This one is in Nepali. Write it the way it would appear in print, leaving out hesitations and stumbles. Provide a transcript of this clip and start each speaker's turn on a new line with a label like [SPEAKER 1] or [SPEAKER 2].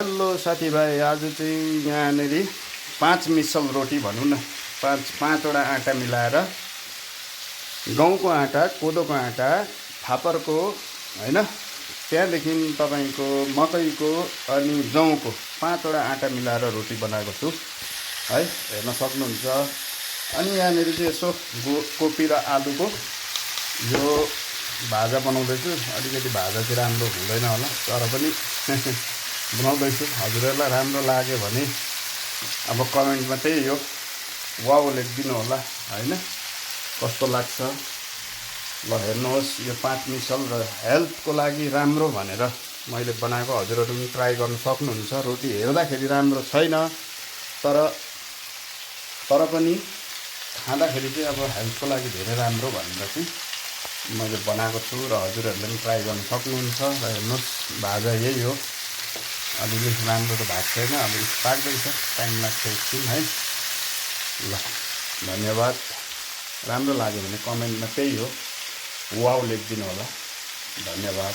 [SPEAKER 1] हेलो साथीभाइ, आज चाहिँ यहाँनिर 5 मिसल रोटी भनौँ न, पाँचवटा आँटा मिलाएर गहुँको आँटा, कोदोको आँटा, फापरको होइन, त्यहाँदेखि तपाईँको मकैको अनि जौँको 5वटा आँटा मिलाएर रोटी बनाएको छु है, हेर्न सक्नुहुन्छ। अनि यहाँनिर चाहिँ यसो कोपी र आलुको यो भाजा बनाउँदैछु। अलिकति भाजा चाहिँ राम्रो हुँदैन होला, तर पनि बनाउँदैछु। हजुरहरूलाई राम्रो लाग्यो भने अब कमेन्टमा त्यही हो वाउ लेखिदिनु होला होइन, कस्तो लाग्छ। ल हेर्नुहोस्, यो 5 मिसल र हेल्थको लागि राम्रो भनेर मैले बनाएको। हजुरहरू पनि ट्राई गर्न सक्नुहुन्छ। रोटी हेर्दाखेरि राम्रो छैन, तर पनि खाँदाखेरि चाहिँ अब हेल्थको लागि धेरै राम्रो भनेर चाहिँ मैले बनाएको छु र हजुरहरूले पनि ट्राई गर्न सक्नुहुन्छ। र हेर्नुहोस्, भाजा यही हो। अलिअलि राम्रो त भएको छैन, अब पाक्दैछ, टाइम लाग्छ एकछिन है। ल धन्यवाद। राम्रो लाग्यो भने कमेन्टमा त्यही हो वाउ लेखिदिनु होला। धन्यवाद।